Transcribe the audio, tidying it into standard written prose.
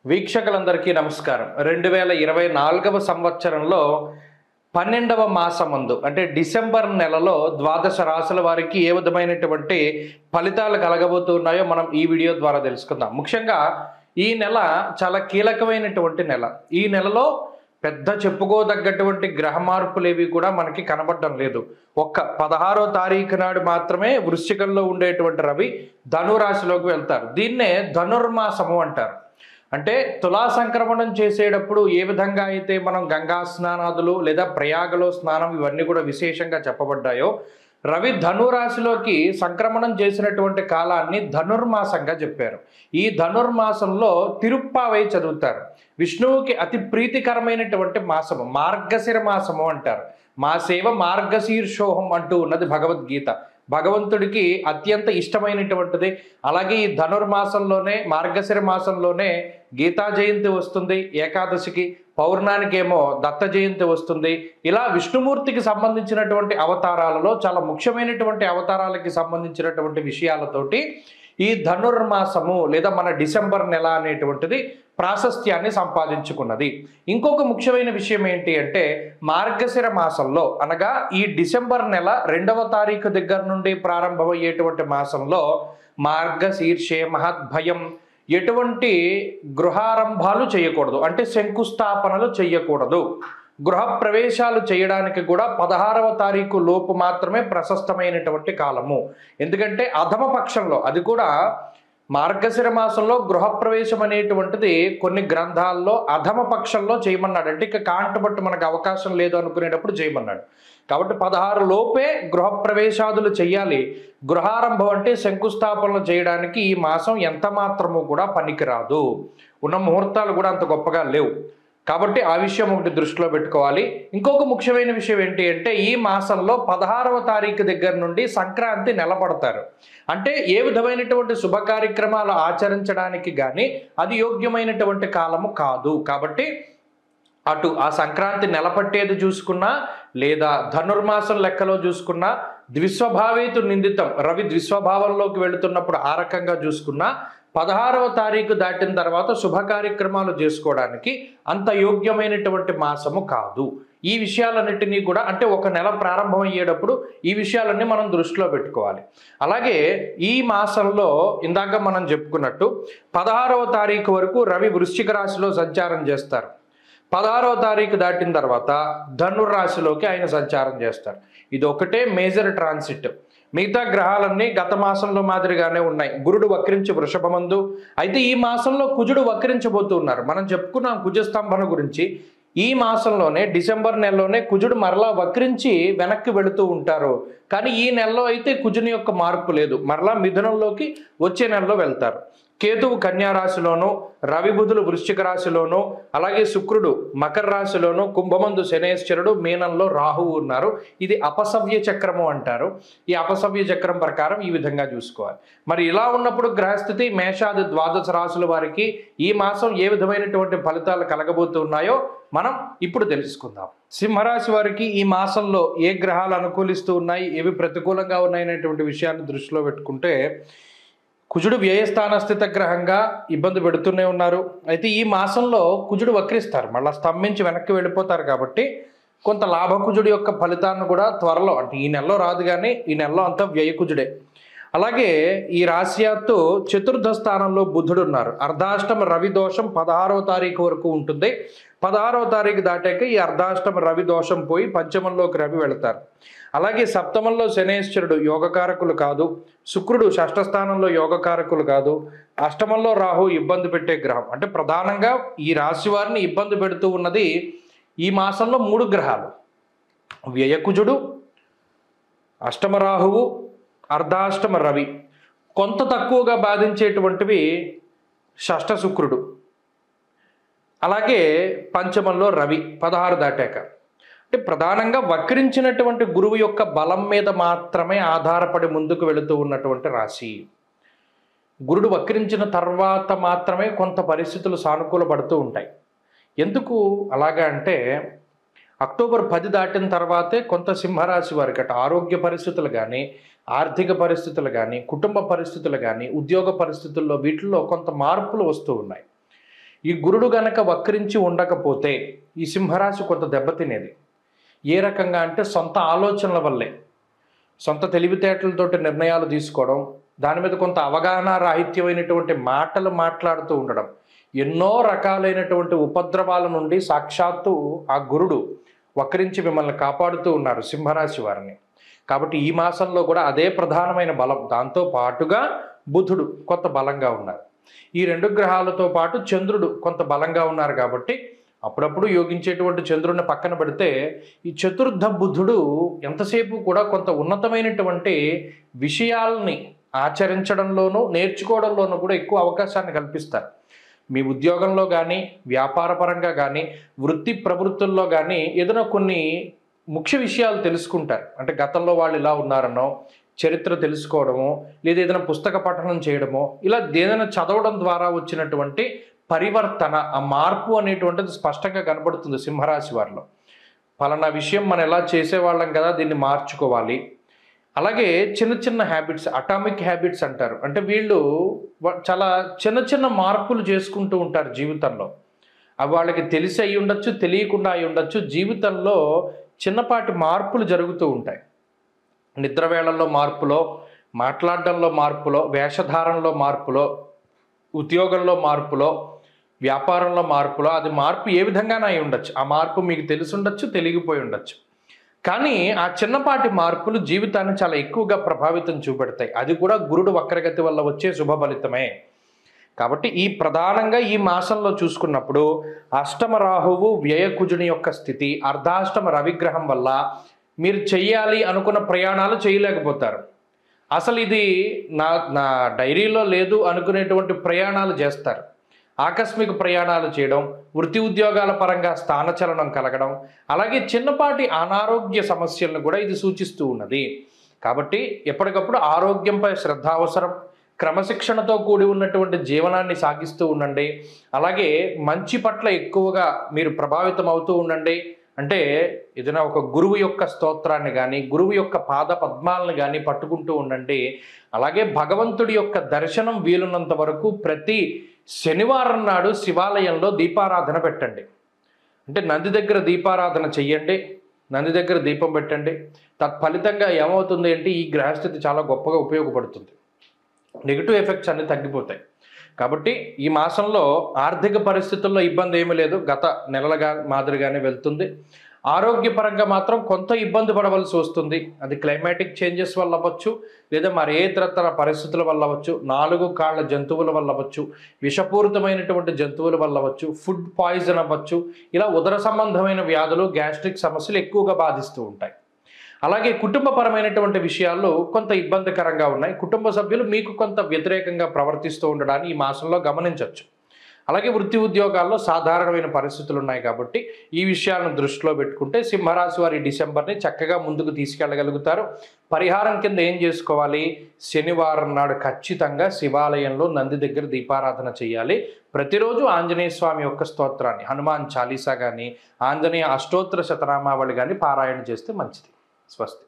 వీక్షకులందరికీ నమస్కారం. 2024వ సంవత్సరంలో 12వ మాసమందు అంటే డిసెంబర్ నెలలో ద్వాదశ రాశుల వారికి ఏ విధమైనటువంటి ఫలితాలు కలగబోతున్నాయో మనం ఈ వీడియో ద్వారా తెలుసుకుందాం. ముఖ్యంగా ఈ నెల చాలా కీలకమైనటువంటి నెల. ఈ నెలలో పెద్ద చెప్పుకోదగ్గటువంటి గ్రహ మార్పులేవి కూడా మనకి కనబడడం లేదు. ఒక్క 16వ తారీఖు నాడు మాత్రమే వృశ్చికంలో ఉండేటువంటి రవి ధనురాశిలోకి వెళ్తారు. దీన్నే ధనుర్మాసము అంటారు. అంటే తులా సంక్రమణం చేసేటప్పుడు ఏ విధంగా అయితే మనం గంగా స్నానాదులు లేదా ప్రయాగలో స్నానం ఇవన్నీ కూడా విశేషంగా చెప్పబడ్డాయో, రవి ధనురాశిలోకి సంక్రమణం చేసినటువంటి కాలాన్ని ధనుర్మాసంగా చెప్పారు. ఈ ధనుర్మాసంలో తిరుప్పావై చదువుతారు. విష్ణువుకి అతి ప్రీతికరమైనటువంటి మాసము మార్గశిర మాసము అంటారు. మాసేవ మార్గశీర్షోహం అంటూ ఉన్నది భగవద్గీత. భగవంతుడికి అత్యంత ఇష్టమైనటువంటిది. అలాగే ఈ ధనుర్మాసంలోనే మార్గశిర మాసంలోనే గీతా జయంతి వస్తుంది. ఏకాదశికి పౌర్ణానికి ఏమో దత్త జయంతి వస్తుంది. ఇలా విష్ణుమూర్తికి సంబంధించినటువంటి అవతారాలలో చాలా ముఖ్యమైనటువంటి అవతారాలకి సంబంధించినటువంటి విషయాలతోటి ఈ ధనుర్మాసము లేదా మన డిసెంబర్ నెల అనేటువంటిది ప్రాశస్త్యాన్ని సంపాదించుకున్నది. ఇంకొక ముఖ్యమైన విషయం ఏంటి అంటే, మార్గశిర మాసంలో అనగా ఈ డిసెంబర్ నెల 2వ తారీఖు దగ్గర నుండి ప్రారంభమయ్యేటువంటి మాసంలో మార్గశీర్షే మహద్భయం, ఎటువంటి గృహారంభాలు చేయకూడదు, అంటే శంకుస్థాపనలు చేయకూడదు. గృహ ప్రవేశాలు చేయడానికి కూడా 16వ తారీఖు లోపు మాత్రమే ప్రశస్తమైనటువంటి కాలము. ఎందుకంటే అధమ పక్షంలో, అది కూడా మార్గశిర మాసంలో గృహప్రవేశం అనేటువంటిది కొన్ని గ్రంథాల్లో అధమ పక్షంలో చేయమన్నాడు. అంటే ఇక కాంటబట్టు మనకు అవకాశం లేదు అనుకునేటప్పుడు చేయమన్నాడు. కాబట్టి 16 లోపే గృహప్రవేశాదులు చేయాలి. గృహారంభం అంటే శంకుస్థాపనలు చేయడానికి ఈ మాసం ఎంత మాత్రము కూడా పనికిరాదు. ఉన్న ముహూర్తాలు కూడా అంత గొప్పగా లేవు. కాబట్టి ఆ విషయం ఒకటి దృష్టిలో పెట్టుకోవాలి. ఇంకొక ముఖ్యమైన విషయం ఏంటి అంటే, ఈ మాసంలో 16వ తారీఖు దగ్గర నుండి సంక్రాంతి నెలపడతారు. అంటే ఏ విధమైనటువంటి శుభ కార్యక్రమాలు ఆచరించడానికి కానీ అది యోగ్యమైనటువంటి కాలము కాదు. కాబట్టి అటు ఆ సంక్రాంతి నెలపట్టేది చూసుకున్నా లేదా ధనుర్మాసం లెక్కలో చూసుకున్నా, ద్విస్వభావేతు నిందితం రవి ద్విస్వభావంలోకి వెళుతున్నప్పుడు ఆ రకంగా చూసుకున్నా 16వ తారీఖు దాటిన తర్వాత శుభ కార్యక్రమాలు చేసుకోవడానికి అంత యోగ్యమైనటువంటి మాసము కాదు. ఈ విషయాలన్నిటినీ కూడా, అంటే ఒక నెల ప్రారంభం అయ్యేటప్పుడు ఈ విషయాలన్నీ మనం దృష్టిలో పెట్టుకోవాలి. అలాగే ఈ మాసంలో ఇందాక మనం చెప్పుకున్నట్టు 16వ తారీఖు వరకు రవి వృశ్చిక రాశిలో సంచారం చేస్తారు. 16వ తారీఖు దాటిన తర్వాత ధనుర్రాశిలోకి ఆయన సంచారం చేస్తారు. ఇది ఒకటే మేజర్ ట్రాన్సిట్. మిగతా గ్రహాలన్నీ గత మాసంలో మాదిరిగానే ఉన్నాయి. గురుడు వక్రించి వృషభమందు, అయితే ఈ మాసంలో కుజుడు వక్రించబోతున్నారు. మనం చెప్పుకున్నాం కుజస్తంభన గురించి. ఈ మాసంలోనే డిసెంబర్ నెలలోనే కుజుడు మరలా వక్రించి వెనక్కి వెళుతూ ఉంటారు. కానీ ఈ నెలలో అయితే కుజుని యొక్క మార్పు లేదు. మరలా మిథునంలోకి వచ్చే నెలలో వెళ్తారు. కేతువు కన్యా రాశిలోను, రవి బుధులు వృశ్చిక రాశిలోను, అలాగే శుక్రుడు మకర రాశిలోను, కుంభమందు శనేశ్వరుడు, మీనంలో రాహువు ఉన్నారు. ఇది అపసవ్య చక్రము అంటారు. ఈ అపసవ్య చక్రం ప్రకారం ఈ విధంగా చూసుకోవాలి. మరి ఇలా ఉన్నప్పుడు గ్రహస్థితి మేషాది ద్వాదశ రాశుల వారికి ఈ మాసం ఏ విధమైనటువంటి ఫలితాలు కలగబోతున్నాయో మనం ఇప్పుడు తెలుసుకుందాం. సింహరాశి వారికి ఈ మాసంలో ఏ గ్రహాలు అనుకూలిస్తూ ఉన్నాయి, ఏవి ప్రతికూలంగా ఉన్నాయనేటువంటి విషయాన్ని దృష్టిలో పెట్టుకుంటే, కుజుడు వ్యయస్థానస్థిత గ్రహంగా ఇబ్బంది పెడుతూనే ఉన్నారు. అయితే ఈ మాసంలో కుజుడు వక్రిస్తారు, మళ్ళీ స్తంభించి వెనక్కి వెళ్ళిపోతారు. కాబట్టి కొంత లాభకుజుడి యొక్క ఫలితాన్ని కూడా త్వరలో, అంటే ఈ నెలలో రాదు కానీ ఈ నెలలో అంతా వ్యయకుజుడే. అలాగే ఈ రాశియాత్తు చతుర్థ స్థానంలో బుధుడు ఉన్నారు. అర్ధాష్టమ రవి దోషం 16వ తారీఖు వరకు ఉంటుంది. 16వ తారీఖు దాటాక ఈ అర్ధాష్టమ రవి దోషం పోయి పంచమంలోకి రవి వెళతారు. అలాగే సప్తమంలో శనేశ్వరుడు యోగకారకులు కాదు. శుక్రుడు షష్ఠ స్థానంలో యోగకారకులు కాదు. అష్టమంలో రాహు ఇబ్బంది పెట్టే గ్రహం. అంటే ప్రధానంగా ఈ రాశి వారిని ఇబ్బంది పెడుతూ ఉన్నది ఈ మాసంలో 3 గ్రహాలు: వ్యయకుజుడు, అష్టమ రాహువు, అర్ధాష్టమ రవి. కొంత తక్కువగా బాధించేటువంటివి షష్ఠ శుక్రుడు, అలాగే పంచమంలో రవి 16 దాటాక. అంటే ప్రధానంగా వక్రించినటువంటి గురువు యొక్క బలం మీద మాత్రమే ఆధారపడి ముందుకు వెళుతూ ఉన్నటువంటి రాశి. గురుడు వక్రించిన తర్వాత మాత్రమే కొంత పరిస్థితులు సానుకూలపడుతూ ఉంటాయి. ఎందుకు అలాగా అంటే, అక్టోబర్ 10 దాటిన తర్వాతే కొంత సింహరాశి వారికి అటు ఆరోగ్య పరిస్థితులు కానీ, ఆర్థిక పరిస్థితులు కానీ, కుటుంబ పరిస్థితులు కానీ, ఉద్యోగ పరిస్థితుల్లో వీటిల్లో కొంత మార్పులు వస్తూ ఉన్నాయి. ఈ గురుడు గనక వక్రించి ఉండకపోతే ఈ సింహరాశి కొంత దెబ్బతినేది. ఏ రకంగా అంటే సొంత ఆలోచనల వల్లే, సొంత తెలివితేటలతోటి నిర్ణయాలు తీసుకోవడం, దాని మీద కొంత అవగాహన రాహిత్యమైనటువంటి మాటలు మాట్లాడుతూ ఉండడం, ఎన్నో రకాలైనటువంటి ఉపద్రవాల నుండి సాక్షాత్తు ఆ గురుడు వక్రించి మిమ్మల్ని కాపాడుతూ ఉన్నారు సింహరాశి వారిని. కాబట్టి ఈ మాసంలో కూడా అదే ప్రధానమైన బలం. దాంతో పాటుగా బుధుడు కొంత బలంగా ఉన్నారు. ఈ రెండు గ్రహాలతో పాటు చంద్రుడు కొంత బలంగా ఉన్నారు. కాబట్టి అప్పుడప్పుడు యోగించేటువంటి చంద్రుడిని పక్కన పెడితే ఈ చతుర్థ బుధుడు ఎంతసేపు కూడా కొంత ఉన్నతమైనటువంటి విషయాల్ని ఆచరించడంలోనూ నేర్చుకోవడంలోనూ కూడా ఎక్కువ అవకాశాన్ని కల్పిస్తారు. మీ ఉద్యోగంలో కానీ, వ్యాపారపరంగా కానీ, వృత్తి ప్రవృత్తుల్లో కానీ ఏదైనా కొన్ని ముఖ్య విషయాలు తెలుసుకుంటారు. అంటే గతంలో వాళ్ళు ఇలా ఉన్నారనో, చరిత్ర తెలుసుకోవడమో, లేదా ఏదైనా పుస్తక పఠనం చేయడమో, ఇలా ఏదైనా చదవడం ద్వారా వచ్చినటువంటి పరివర్తన, ఆ మార్పు అనేటువంటిది స్పష్టంగా కనబడుతుంది సింహరాశి వారిలో. పలానా విషయం మనం ఎలా చేసేవాళ్ళం కదా, దీన్ని మార్చుకోవాలి. అలాగే చిన్న చిన్న హ్యాబిట్స్, అటామిక్ హ్యాబిట్స్ అంటారు. అంటే వీళ్ళు చాలా చిన్న చిన్న మార్పులు చేసుకుంటూ ఉంటారు జీవితంలో. అవి వాళ్ళకి తెలిసి అయి ఉండొచ్చు, తెలియకుండా అయి ఉండొచ్చు. జీవితంలో చిన్నపాటి మార్పులు జరుగుతూ ఉంటాయి. నిద్ర వేళల్లో మార్పులో, మాట్లాడడంలో మార్పులో, వేషధారణలో మార్పులో, ఉద్యోగంలో మార్పులో, వ్యాపారంలో మార్పులో, అది మార్పు ఏ విధంగానే అయి ఉండొచ్చు. ఆ మార్పు మీకు తెలిసి ఉండొచ్చు, తెలియకపోయి ఉండొచ్చు. కానీ ఆ చిన్నపాటి మార్పులు జీవితాన్ని చాలా ఎక్కువగా ప్రభావితం చూపెడతాయి. అది కూడా గురుడు వక్రగతి వల్ల వచ్చే శుభ ఫలితమే. కాబట్టి ఈ ప్రధానంగా ఈ మాసంలో చూసుకున్నప్పుడు అష్టమ రాహువు వ్యయకుజుని యొక్క స్థితి, అర్ధాష్టమ రవిగ్రహం వల్ల మీరు చెయ్యాలి అనుకున్న ప్రయాణాలు చేయలేకపోతారు. అసలు ఇది నా డైరీలో లేదు అనుకునేటువంటి ప్రయాణాలు చేస్తారు. ఆకస్మిక ప్రయాణాలు చేయడం, వృత్తి ఉద్యోగాల పరంగా స్థానచలనం కలగడం, అలాగే చిన్నపాటి అనారోగ్య సమస్యలను కూడా ఇది సూచిస్తూ ఉన్నది. కాబట్టి ఎప్పటికప్పుడు ఆరోగ్యంపై శ్రద్ధ అవసరం. క్రమశిక్షణతో కూడి ఉన్నటువంటి జీవనాన్ని సాగిస్తూ ఉండండి. అలాగే మంచి పట్ల ఎక్కువగా మీరు ప్రభావితం అవుతూ ఉండండి. అంటే ఏదైనా ఒక గురువు యొక్క స్తోత్రాన్ని కానీ, గురువు యొక్క పాద పద్మాలను కానీ పట్టుకుంటూ ఉండండి. అలాగే భగవంతుడి యొక్క దర్శనం వీలున్నంత వరకు ప్రతి శనివారం నాడు శివాలయంలో దీపారాధన పెట్టండి. అంటే నంది దగ్గర దీపారాధన చెయ్యండి, నంది దగ్గర దీపం పెట్టండి. తత్ఫలితంగా ఏమవుతుంది అంటే ఈ గ్రహస్థితి చాలా గొప్పగా ఉపయోగపడుతుంది. నెగిటివ్ ఎఫెక్ట్స్ అన్నీ తగ్గిపోతాయి. కాబట్టి ఈ మాసంలో ఆర్థిక పరిస్థితుల్లో ఇబ్బంది ఏమీ లేదు, గత నెలలుగా మాదిరిగానే వెళ్తుంది. ఆరోగ్యపరంగా మాత్రం కొంత ఇబ్బంది పడవలసి వస్తుంది. అది క్లైమాటిక్ చేంజెస్ వల్ల అవ్వచ్చు, లేదా మరి ఏ ఇతరతర పరిస్థితుల వల్ల అవ్వచ్చు, 4 కాళ్ళ జంతువుల వల్ల అవ్వచ్చు, విషపూరితమైనటువంటి జంతువుల వల్ల అవ్వచ్చు, ఫుడ్ పాయిజన్ అవ్వచ్చు. ఇలా ఉదర సంబంధమైన వ్యాధులు, గ్యాస్ట్రిక్ సమస్యలు ఎక్కువగా బాధిస్తూ ఉంటాయి. అలాగే కుటుంబపరమైనటువంటి విషయాల్లో కొంత ఇబ్బందికరంగా ఉన్నాయి. కుటుంబ సభ్యులు మీకు కొంత వ్యతిరేకంగా ప్రవర్తిస్తూ ఉండడాన్ని ఈ మాసంలో గమనించవచ్చు. అలాగే వృత్తి ఉద్యోగాల్లో సాధారణమైన పరిస్థితులు ఉన్నాయి. కాబట్టి ఈ విషయాలను దృష్టిలో పెట్టుకుంటే సింహరాశి వారి డిసెంబర్ని చక్కగా ముందుకు తీసుకెళ్ళగలుగుతారు. పరిహారం కింద ఏం చేసుకోవాలి? శనివారం నాడు ఖచ్చితంగా శివాలయంలో నంది దగ్గర దీపారాధన చేయాలి. ప్రతిరోజు ఆంజనేయ స్వామి యొక్క స్తోత్రాన్ని, హనుమాన్ చాలీసా కానీ, ఆంజనేయ అష్టోత్తర శతనామావళి కానీ పారాయణ చేస్తే మంచిది. స్వస్తి.